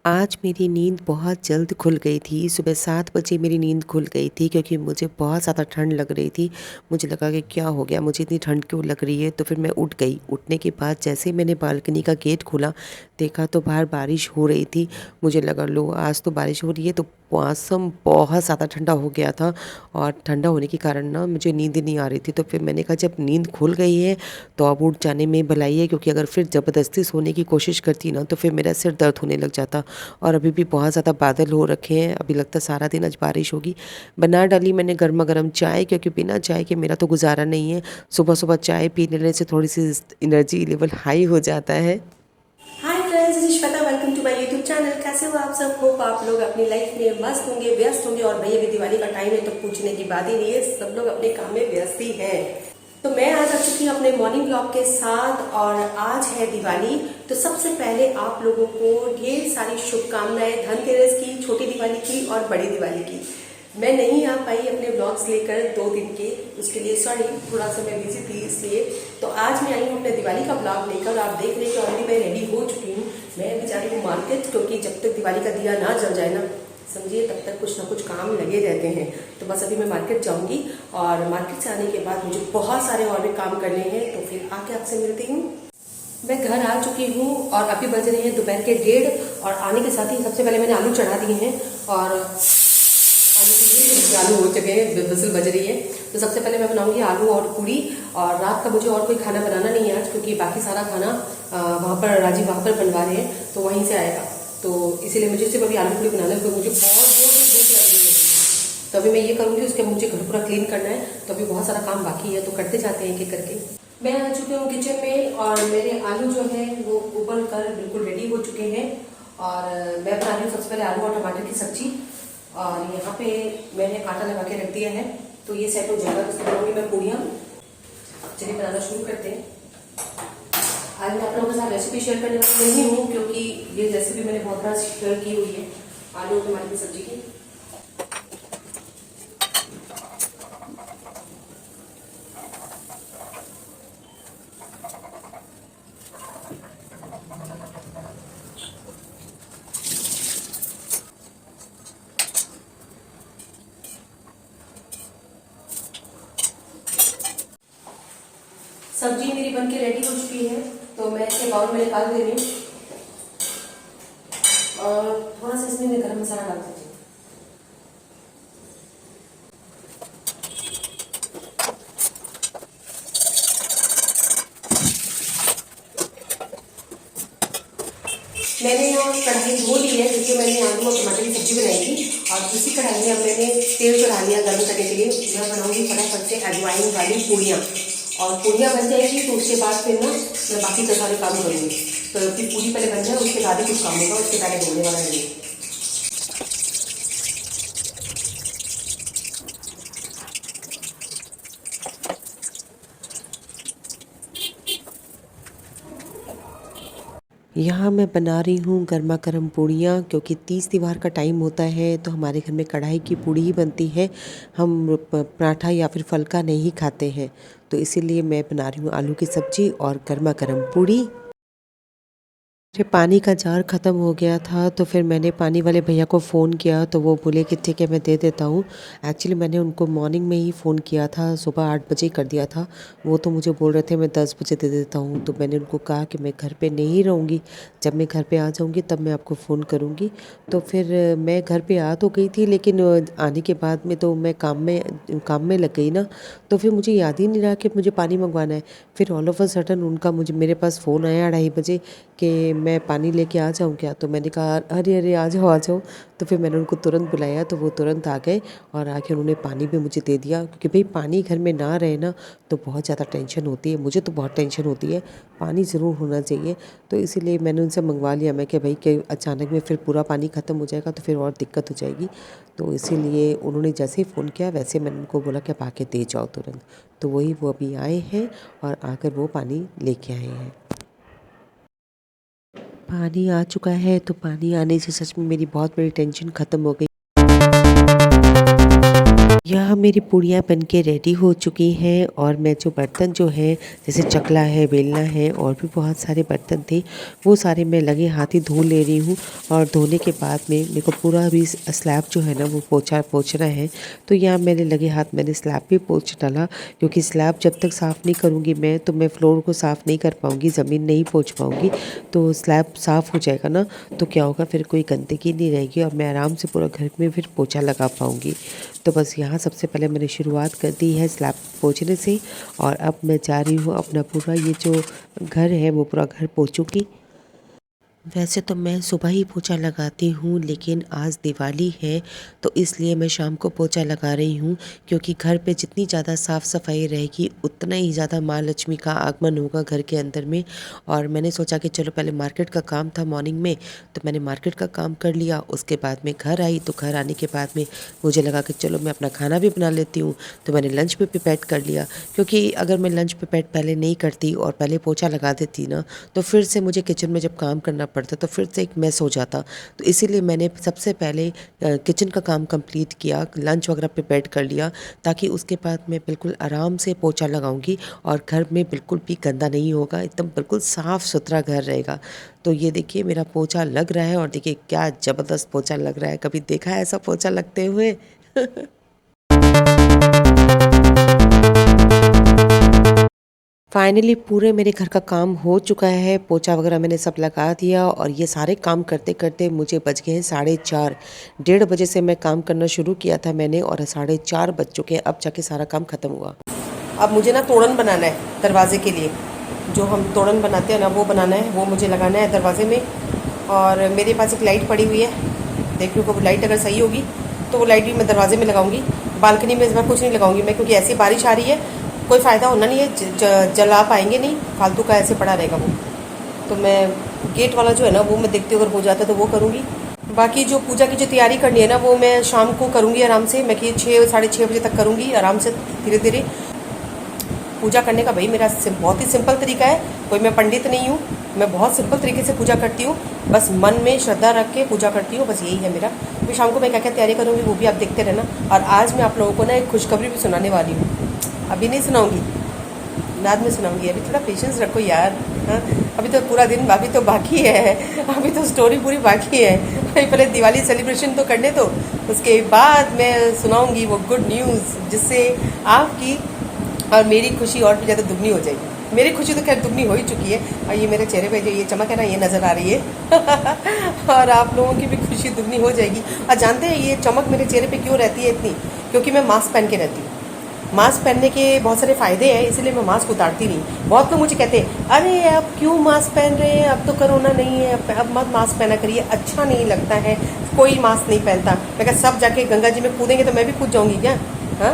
आज मेरी नींद बहुत जल्द खुल गई थी। सुबह 7 बजे मेरी नींद खुल गई थी क्योंकि मुझे बहुत ज़्यादा ठंड लग रही थी। मुझे लगा कि क्या हो गया, मुझे इतनी ठंड क्यों लग रही है? तो फिर मैं उठ गई। उठने के बाद जैसे ही मैंने बालकनी का गेट खोला, देखा तो बाहर बारिश हो रही थी। मुझे लगा लो आज तो बारिश हो रही है, तो मौसम बहुत ज़्यादा ठंडा हो गया था और ठंडा होने के कारण ना मुझे नींद ही नहीं आ रही थी। तो फिर मैंने कहा जब नींद खुल गई है तो अब उठ जाने में भलाई है, क्योंकि अगर फिर ज़बरदस्ती सोने की कोशिश करती ना तो फिर मेरा सिर दर्द होने लग जाता। और अभी भी बहुत ज़्यादा बादल हो रखे हैं, अभी लगता है सारा दिन आज बारिश होगी। बना डाली मैंने गर्मा गर्म चाय, क्योंकि बिना चाय के मेरा तो गुजारा नहीं है। सुबह सुबह चाय पी लेने से थोड़ी सी एनर्जी लेवल हाई हो जाता है। Hi friends, this is Shweta. Welcome to my YouTube channel. कैसे हो आप सब? होप आप लोग अपनी लाइफ में मस्त होंगे, व्यस्त होंगे। और भैया भी दिवाली का टाइम है तो पूछने की बात ही नहीं है, सब लोग अपने काम में व्यस्त ही हैं। तो मैं आज आ चुकी हूँ अपने मॉर्निंग ब्लॉग के साथ और आज है दिवाली। तो सबसे पहले आप लोगों को ढेर सारी शुभकामनाएं धनतेरस की, छोटी दिवाली की और बड़ी दिवाली की। मैं नहीं आ पाई अपने ब्लॉग्स लेकर 2 दिन के, उसके लिए सॉरी, थोड़ा सा मैं बिजी थी इसलिए। तो आज मैं आई हूँ अपने दिवाली का ब्लॉग लेकर। आप देख रहे हैं कि ऑलरेडी मैं रेडी हो चुकी हूँ। मैं अभी जा रही हूँ मार्केट, क्योंकि जब तक दिवाली का दिया ना जल जाए ना, समझिए, तब तक कुछ ना कुछ काम लगे रहते हैं। तो बस अभी मैं मार्केट जाऊंगी और मार्केट से आने के बाद मुझे बहुत सारे और भी काम करने हैं, तो फिर आके आपसे मिलती हूँ। मैं घर आ चुकी हूँ और अभी बज रहे हैं दोपहर के 1:30। और आने के साथ ही सबसे पहले मैंने आलू चढ़ा दिए हैं और आलू हो चुके हैं, विसल बज रही है। तो सबसे पहले मैं बनाऊंगी आलू और पूरी। और रात का मुझे और कोई खाना बनाना नहीं है आज, क्योंकि बाकी सारा खाना वहाँ पर राजीव वहाँ पर बनवा रहे हैं, तो वहीं से आएगा। तो इसीलिए मुझे सिर्फ अभी आलू पूरी बनाना है, क्योंकि मुझे बहुत जोर से भूख लग रही है। तो अभी मैं ये करूँगी, उसके मुझे घर पूरा क्लीन करना है। तो अभी बहुत सारा काम बाकी है, तो करते जाते हैं एक एक करके। मैं आ चुकी हूँ किचन में और मेरे आलू जो है वो उबल कर बिल्कुल रेडी हो चुके हैं। और मैं बना रही हूँ सबसे पहले आलू और टमाटर की सब्जी। और यहाँ पे मैंने आटा लगा के रख दिया है, तो ये सेट हो जाएगा। उसके बनाऊंगी मैं पूड़ियाँ। चलिए बनाना शुरू करते हैं। आज मैं आप लोगों के साथ रेसिपी शेयर करने वाली नहीं हूँ, क्योंकि ये रेसिपी मैंने बहुत बार शेयर की हुई है आलू और टमाटर की सब्जी की। सब्जी मेरी बनके रेडी हो चुकी है, तो मैं इसे बाउल में निकाल दे रही हूँ। और थोड़ा सा इसमें मैं गरम मसाला डाल देती हूँ। मैंने यहाँ कढ़ाई धो ली है, क्योंकि मैंने आलू और टमाटर की सब्जी बनाई थी। और इसी कढ़ाई में अब मैंने तेल चढ़ा लिया गर्म करने के लिए। मैं बनाऊंगी फटाफट से अजवाइन वाली पूड़ियाँ। और पूड़ियाँ बन जाएगी तो उसके बाद फिर ना मैं बाकी का सारे काम करूँगी। तो फिर पूरी पहले बन जाए, उसके बाद ही कुछ काम होगा, उसके पहले होने वाला नहीं। यहाँ मैं बना रही हूँ गर्मा गर्म पूड़ियाँ, क्योंकि 30 त्योहार का टाइम होता है तो हमारे घर में कढ़ाई की पूड़ी ही बनती है। हम पराठा या फिर फुल्का नहीं खाते हैं, तो इसीलिए मैं बना रही हूँ आलू की सब्जी और गर्मा गर्म पूड़ी। मेरे पानी का जार ख़त्म हो गया था, तो फिर मैंने पानी वाले भैया को फ़ोन किया, तो वो बोले कि ठीक है मैं दे देता हूँ। एक्चुअली मैंने उनको मॉर्निंग में ही फ़ोन किया था, सुबह 8 बजे कर दिया था। वो तो मुझे बोल रहे थे मैं 10 बजे दे देता हूँ, तो मैंने उनको कहा कि मैं घर पे नहीं रहूँगी, जब मैं घर पे आ जाऊँगी तब मैं आपको फ़ोन करूँगी। तो फिर मैं घर पे आ तो गई थी, लेकिन आने के बाद में तो मैं काम में लग गई ना, तो फिर मुझे याद ही नहीं रहा कि मुझे पानी मंगवाना है। फिर ऑल ऑफ अ सडन उनका मेरे पास फ़ोन आया 2:30 बजे कि मैं पानी लेके आ जाऊँ क्या? तो मैंने कहा अरे अरे आ जाओ आ जाओ। तो फिर मैंने उनको तुरंत बुलाया, तो वो तुरंत आ गए और आके उन्होंने पानी भी मुझे दे दिया, क्योंकि भाई पानी घर में ना रहे ना तो बहुत ज़्यादा टेंशन होती है। मुझे तो बहुत टेंशन होती है, पानी ज़रूर होना चाहिए। तो इसीलिए मैंने उनसे मंगवा लिया। मैं कि भाई कि अचानक में फिर पूरा पानी ख़त्म हो जाएगा तो फिर और दिक्कत हो जाएगी। तो इसीलिए उन्होंने जैसे ही फ़ोन किया वैसे मैंने उनको बोला कि आप आके दे जाओ तुरंत। तो वही वो अभी आए हैं और आकर वो पानी लेके आए हैं। पानी आ चुका है, तो पानी आने से सच में मेरी बहुत बड़ी टेंशन ख़त्म हो गई। यहाँ मेरी पूड़ियाँ बन के रेडी हो चुकी हैं और मैं जो बर्तन जो हैं जैसे चकला है, बेलना है और भी बहुत सारे बर्तन थे, वो सारे मैं लगे हाथ ही धो ले रही हूँ। और धोने के बाद में मेरे को पूरा भी स्लैब जो है ना वो पोंछना है। तो यहाँ मैंने लगे हाथ मैंने स्लैब भी पोंछ डाला, क्योंकि स्लैब जब तक साफ़ नहीं करूँगी मैं तो मैं फ्लोर को साफ़ नहीं कर पाऊँगी, ज़मीन नहीं पोंछ पाऊँगी। तो स्लैब साफ़ हो जाएगा ना तो क्या होगा, फिर कोई गंदगी नहीं रहेगी और मैं आराम से पूरा घर में फिर पोछा लगा पाऊँगी। तो बस यहाँ सबसे पहले मैंने शुरुआत कर दी है स्लैब पोंछने से, और अब मैं जा रही हूँ अपना पूरा ये जो घर है वो पूरा घर पोंछूँगी। वैसे तो मैं सुबह ही पोंछा लगाती हूँ, लेकिन आज दिवाली है तो इसलिए मैं शाम को पोंछा लगा रही हूँ, क्योंकि घर पे जितनी ज़्यादा साफ़ सफाई रहेगी उतना ही ज़्यादा माँ लक्ष्मी का आगमन होगा घर के अंदर में। और मैंने सोचा कि चलो पहले मार्केट का काम था मॉर्निंग में, तो मैंने मार्केट का काम कर लिया। उसके बाद में घर आई, तो घर आने के बाद में मुझे लगा कि चलो मैं अपना खाना भी बना लेती हूँ, तो मैंने लंच भी प्रिपेयर कर लिया। क्योंकि अगर मैं लंच प्रिपेयर पहले नहीं करती और पहले पोंछा लगा देती ना, तो फिर से मुझे किचन में जब काम करना पड़ता तो फिर से एक मेस हो जाता। तो इसीलिए मैंने सबसे पहले किचन का काम कंप्लीट किया, लंच वगैरह प्रिपेयर कर लिया, ताकि उसके बाद मैं बिल्कुल आराम से पोंछा लगाऊंगी और घर में बिल्कुल भी गंदा नहीं होगा, एकदम बिल्कुल साफ़ सुथरा घर रहेगा। तो ये देखिए मेरा पोंछा लग रहा है और देखिए क्या ज़बरदस्त पोंछा लग रहा है। कभी देखा है ऐसा पोंछा लगते हुए? फाइनली पूरे मेरे घर का काम हो चुका है, पोछा वगैरह मैंने सब लगा दिया और ये सारे काम करते करते मुझे बज गए हैं 4:30। 1:30 से मैं काम करना शुरू किया था मैंने और 4:30 बज चुके हैं, अब जाके सारा काम ख़त्म हुआ। अब मुझे ना तोरण बनाना है दरवाजे के लिए, जो हम तोरण बनाते हैं ना वो बनाना है, वो मुझे लगाना है दरवाजे में। और मेरे पास एक लाइट पड़ी हुई है, देख लो, वो लाइट अगर सही होगी तो वो लाइट भी मैं दरवाजे में लगाऊंगी। बालकनी में इस बार कुछ नहीं लगाऊंगी मैं, क्योंकि ऐसी बारिश आ रही है, कोई फ़ायदा होना नहीं है, जला पाएंगे नहीं, फालतू का ऐसे पड़ा रहेगा वो। तो मैं गेट वाला जो है ना वो मैं देखती हूँ, अगर हो जाता है तो वो करूँगी। बाकी जो पूजा की जो तैयारी करनी है ना वो मैं शाम को करूँगी आराम से। मैं कि 6 साढ़े 6 बजे तक करूँगी आराम से, धीरे धीरे। पूजा करने का भाई मेरा बहुत ही सिंपल तरीका है, कोई मैं पंडित नहीं हूँ, मैं बहुत सिंपल तरीके से पूजा करती हूँ, बस मन में श्रद्धा रख के पूजा करती हूँ, बस यही है मेरा। फिर शाम को मैं क्या क्या तैयारी करूँगी वो भी आप देखते रहना। और आज मैं आप लोगों को ना एक खुशखबरी भी सुनाने वाली हूँ, अभी नहीं सुनाऊँगी, बाद में सुनाऊँगी, अभी थोड़ा पेशेंस रखो यार। हाँ, अभी तो पूरा दिन अभी तो बाकी है, अभी तो स्टोरी पूरी बाकी है, अभी पहले दिवाली सेलिब्रेशन तो करने दो, उसके बाद मैं सुनाऊँगी वो गुड न्यूज़, जिससे आपकी और मेरी खुशी और भी ज़्यादा दुगनी हो जाएगी। मेरी खुशी तो खैर दुगनी हो ही चुकी है, और ये मेरे चेहरे पे जो ये चमक है ना ये नज़र आ रही है और आप लोगों की भी खुशी दुगनी हो जाएगी। और जानते हैं ये चमक मेरे चेहरे पे क्यों रहती है इतनी? क्योंकि मैं मास्क पहन के रहती हूँ। मास्क पहनने के बहुत सारे फ़ायदे हैं, इसलिए मैं मास्क उतारती नहीं। बहुत लोग मुझे कहते हैं अरे आप क्यों मास्क पहन रहे हैं, अब तो कोरोना नहीं है, अब मत मास्क पहना करिए, अच्छा नहीं लगता है, कोई मास्क नहीं पहनता। मैं क्या सब जाके गंगा जी में कूदेंगे तो मैं भी कूद जाऊँगी क्या? हाँ,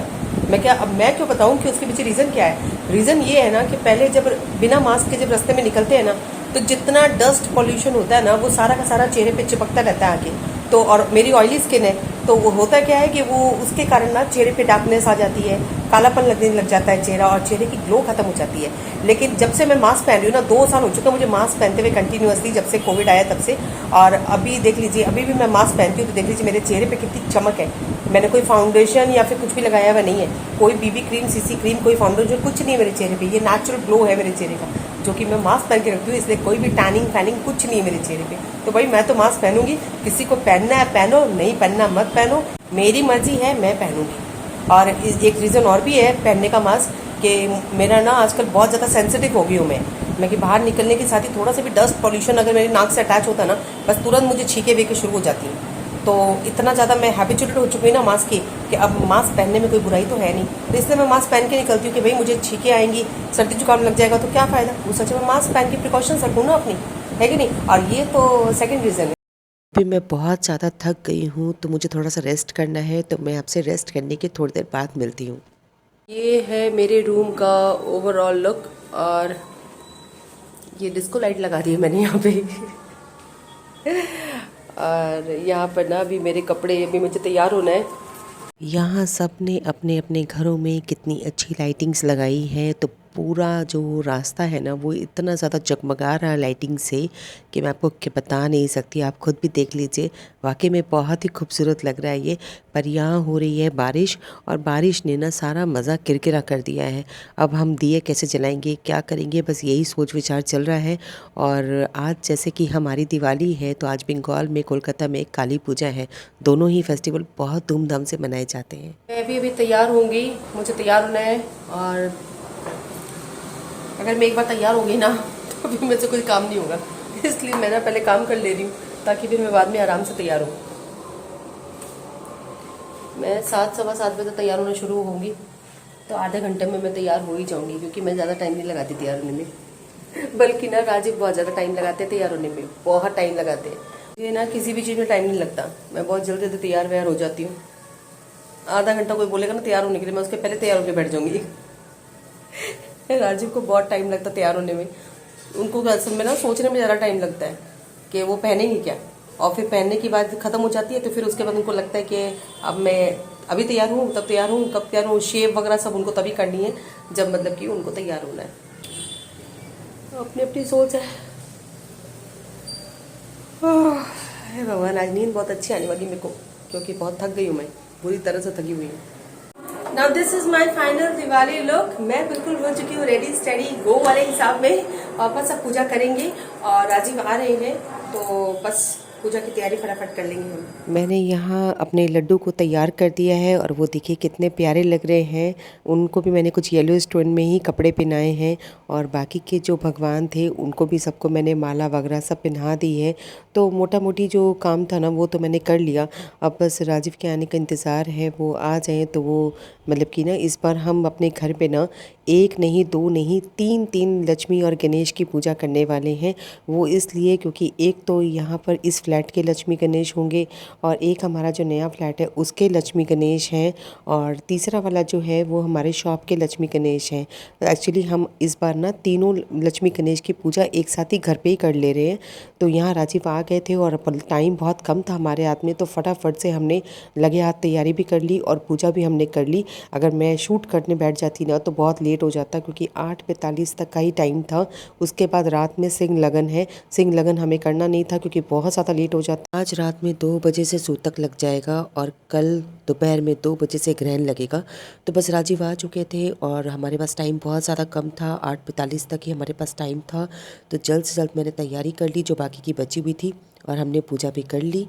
मैं क्यों बताऊं कि उसके पीछे रीज़न क्या है। रीज़न ये है ना कि पहले जब बिना मास्क के जब रास्ते में निकलते हैं ना, तो जितना डस्ट पॉल्यूशन होता है ना वो सारा का सारा चेहरे पे चिपकता रहता है आके। तो और मेरी ऑयली स्किन है, तो वो होता क्या है कि वो उसके कारण ना चेहरे पे डार्कनेस आ जाती है, कालापन लगने लग जाता है चेहरा, और चेहरे की ग्लो खत्म हो जाती है। लेकिन जब से मैं मास्क पहन रही हूँ ना, 2 साल हो चुका है मुझे मास्क पहनते हुए कंटिन्यूअसली, जब से कोविड आया तब से। और अभी देख लीजिए, अभी भी मैं मास्क पहनती हूँ तो देख लीजिए मेरे चेहरे पे कितनी चमक है। मैंने कोई फाउंडेशन या फिर कुछ भी लगाया हुआ नहीं है, कोई बीबी क्रीम, सीसी क्रीम, कोई फाउंडेशन, कुछ नहीं है मेरे चेहरे पे। ये नेचुरल ग्लो है मेरे चेहरे का, जो कि मैं मास्क पहन के रखती हूँ, इसलिए कोई भी टैनिंग फैनिंग कुछ नहीं है मेरे चेहरे पे। तो भाई मैं तो मास्क पहनूंगी, किसी को पहनना है पहनो, नहीं पहनना मत पहनो, मेरी मर्जी है, मैं पहनूंगी। और एक रीज़न और भी है पहनने का मास्क, कि मेरा ना आजकल बहुत ज़्यादा सेंसिटिव हो गई हूँ मैं कि बाहर निकलने के साथ ही थोड़ा सा भी डस्ट पॉल्यूशन अगर मेरी नाक से अटैच होता है ना, बस तुरंत मुझे छींके वेके शुरू हो जाती हैं। तो इतना ज़्यादा मैं हैबिचुएटेड हो चुकी हूँ ना मास्क की, कि अब मास्क पहनने में कोई बुराई तो है नहीं। तो इसलिए मैं मास्क पहन के निकलती हूँ कि भाई मुझे छींके आएंगी, सर्दी जुकाम लग जाएगा तो क्या फ़ायदा, वो सच में मास्क पहन के प्रिकॉशंस रखूँ ना अपनी, है कि नहीं। और ये तो सेकेंड रीज़न है। अभी मैं बहुत ज़्यादा थक गई हूँ तो मुझे थोड़ा सा रेस्ट करना है, तो मैं आपसे रेस्ट करने की थोड़ी देर बाद मिलती हूँ। ये है मेरे रूम का ओवरऑल लुक, और ये डिस्को लाइट लगा दी है मैंने यहाँ पे और यहाँ पर ना अभी मेरे कपड़े, अभी मुझे तैयार होना है। यहाँ सब ने अपने अपने घरों में कितनी अच्छी लाइटिंग्स लगाई है, तो पूरा जो रास्ता है ना वो इतना ज़्यादा जगमगा रहा है लाइटिंग से कि मैं आपको बता नहीं सकती। आप खुद भी देख लीजिए, वाकई में बहुत ही खूबसूरत लग रहा है ये। पर यहाँ हो रही है बारिश, और बारिश ने ना सारा मज़ा किरकिरा कर दिया है। अब हम दिए कैसे जलाएंगे, क्या करेंगे, बस यही सोच विचार चल रहा है। और आज जैसे कि हमारी दिवाली है, तो आज बंगाल में कोलकाता में काली पूजा है। दोनों ही फेस्टिवल बहुत धूमधाम से मनाए जाते हैं। मैं भी अभी तैयार होंगी, मुझे तैयार होना है। और अगर मैं एक बार तैयार हो गई ना तो फिर मेरे से कोई काम नहीं होगा, इसलिए मैं ना पहले काम कर ले रही हूँ ताकि फिर मैं बाद में आराम से तैयार हूँ। मैं 7 सवा 7 बजे तैयार होना शुरू होंगी, तो आधे घंटे में मैं तैयार हो ही जाऊँगी, क्योंकि मैं ज़्यादा टाइम नहीं लगाती तैयार होने में। बल्कि ना राजीव बहुत ज़्यादा टाइम लगाते हैं तैयार होने में, बहुत टाइम लगाते हैं। ये ना किसी भी चीज़ में टाइम नहीं लगता, मैं बहुत जल्दी जल्दी तैयार व्यार हो जाती हूँ। आधा घंटा कोई बोलेगा ना तैयार होने के लिए, मैं उसके पहले तैयार होकर बैठ जाऊँगी। राजीव को बहुत टाइम लगता है तैयार होने में। उनको असल में ना सोचने में ज़्यादा टाइम लगता है कि वो पहनेंगे क्या, और फिर पहनने की बात खत्म हो जाती है, तो फिर उसके बाद उनको लगता है कि अब मैं अभी तैयार हूँ, तब तैयार हूँ, कब तैयार हूँ। शेव वगैरह सब उनको तभी करनी है जब मतलब कि उनको तैयार होना है। अपनी अपनी सोच है। हे भगवान, आज नींद बहुत अच्छी आने वाली मेरे को, क्योंकि बहुत थक गई हूँ मैं, बुरी तरह से थकी हुई हूँ। Now this is my final Diwali look. मैं बिल्कुल हो चुकी हूँ रेडी स्टडी गो वाले हिसाब में, और बस अब पूजा करेंगे। और राजीव आ रहे हैं, तो बस पूजा की तैयारी फटाफट कर लेंगे हम। मैंने यहाँ अपने लड्डू को तैयार कर दिया है, और वो देखिए कितने प्यारे लग रहे हैं। उनको भी मैंने कुछ येलो स्टोन में ही कपड़े पहनाए हैं, और बाकी के जो भगवान थे उनको भी सबको मैंने माला वगैरह सब पहना दी है। तो मोटा मोटी जो काम था ना वो तो मैंने कर लिया। अब बस राजीव के आने का इंतज़ार है, वो आ जाएँ तो वो मतलब कि ना इस बार हम अपने घर पे ना एक नहीं, दो नहीं, तीन लक्ष्मी और गणेश की पूजा करने वाले हैं। वो इसलिए क्योंकि एक तो यहाँ पर इस फ्लैट के लक्ष्मी गणेश होंगे, और एक हमारा जो नया फ्लैट है उसके लक्ष्मी गणेश हैं, और तीसरा वाला जो है वो हमारे शॉप के लक्ष्मी गणेश हैं। एक्चुअली हम इस बार ना तीनों लक्ष्मी गणेश की पूजा एक साथ ही घर पे ही कर ले रहे हैं। तो यहाँ राजीव आ गए थे और टाइम बहुत कम था हमारे हाथ में, तो फटाफट से हमने लगे हाथ तैयारी भी कर ली और पूजा भी हमने कर ली। अगर मैं शूट करने बैठ जाती ना तो बहुत लेट हो जाता, क्योंकि 8:45 तक का ही टाइम था। उसके बाद रात में सिंह लगन है, सिंह लगन हमें करना नहीं था क्योंकि बहुत ज़्यादा लेट हो जाता। आज रात में 2 बजे से सूतक लग जाएगा, और कल दोपहर में 2 बजे से ग्रहण लगेगा। तो बस राजीव आ चुके थे और हमारे पास टाइम बहुत ज़्यादा कम था, 8:45 तक ही हमारे पास टाइम था। तो जल्द से जल्द मैंने तैयारी कर ली जो बाकी की बची हुई थी, और हमने पूजा भी कर ली।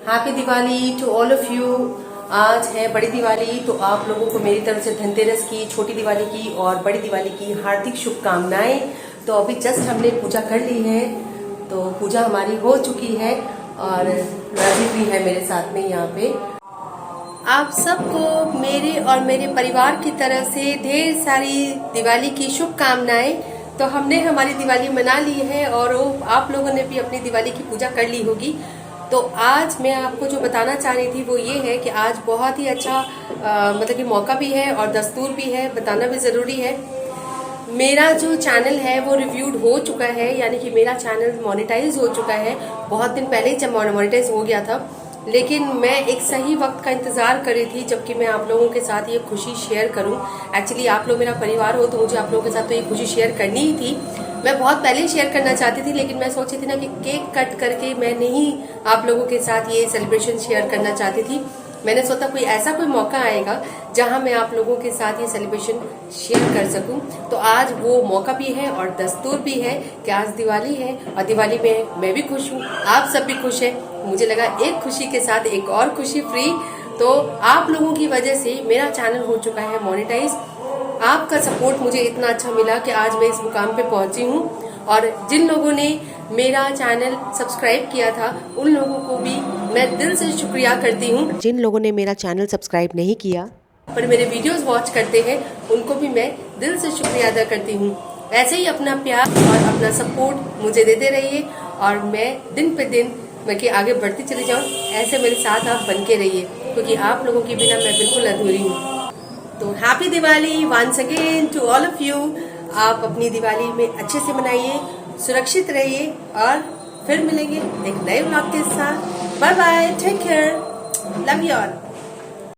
Happy Diwali to all of you. आज है बड़ी दिवाली, तो आप लोगों को मेरी तरफ से धनतेरस की, छोटी दिवाली की और बड़ी दिवाली की हार्दिक शुभकामनाएं। तो अभी जस्ट हमने पूजा कर ली है, तो पूजा हमारी हो चुकी है, और राजीव भी है मेरे साथ में यहाँ पे। आप सबको मेरे और मेरे परिवार की तरफ से ढेर सारी दिवाली की शुभकामनाएं। तो हमने हमारी दिवाली मना ली है, और आप लोगों ने भी अपनी दिवाली की पूजा कर ली होगी। तो आज मैं आपको जो बताना चाह रही थी वो ये है कि आज बहुत ही अच्छा मतलब कि मौका भी है और दस्तूर भी है, बताना भी ज़रूरी है। मेरा जो चैनल है वो रिव्यूड हो चुका है, यानी कि मेरा चैनल मोनेटाइज हो चुका है बहुत दिन पहले ही, जब मोनेटाइज हो गया था। लेकिन मैं एक सही वक्त का इंतज़ार कर रही थी जबकि मैं आप लोगों के साथ ये खुशी शेयर करूं। एक्चुअली आप लोग मेरा परिवार हो, तो मुझे आप लोगों के साथ तो ये खुशी शेयर करनी ही थी। मैं बहुत पहले शेयर करना चाहती थी, लेकिन मैं सोची थी ना कि केक कट करके मैं नहीं आप लोगों के साथ ये सेलिब्रेशन शेयर करना चाहती थी। मैंने सोचा कोई मौका आएगा जहां मैं आप लोगों के साथ ये सेलिब्रेशन शेयर कर सकूं। तो आज वो मौका भी है और दस्तूर भी है कि आज दिवाली है, और दिवाली में मैं भी खुश हूँ, आप सब भी खुश है। मुझे लगा एक खुशी के साथ एक और खुशी फ्री। तो आप लोगों की वजह से मेरा चैनल हो चुका है मोनेटाइज। आपका सपोर्ट मुझे इतना अच्छा मिला कि आज मैं इस मुकाम पे पहुंची हूँ। और जिन लोगों ने मेरा चैनल सब्सक्राइब किया था उन लोगों को भी मैं दिल से शुक्रिया करती हूँ। जिन लोगों ने मेरा चैनल सब्सक्राइब नहीं किया पर मेरे वीडियोस वॉच करते हैं, उनको भी मैं दिल से शुक्रिया अदा करती हूँ। ऐसे ही अपना प्यार और अपना सपोर्ट मुझे देते रहिए, और मैं दिन पे दिन मैं आगे बढ़ती चली जाऊँ। ऐसे मेरे साथ आप बन के रहिए, क्योंकि आप लोगों के बिना मैं बिल्कुल अधूरी हूँ। तो happy Diwali once again to all of you. आप अपनी दिवाली में अच्छे से मनाइए, सुरक्षित रहिए, और फिर मिलेंगे एक नए व्लॉग के साथ। Bye bye, take care, love you all.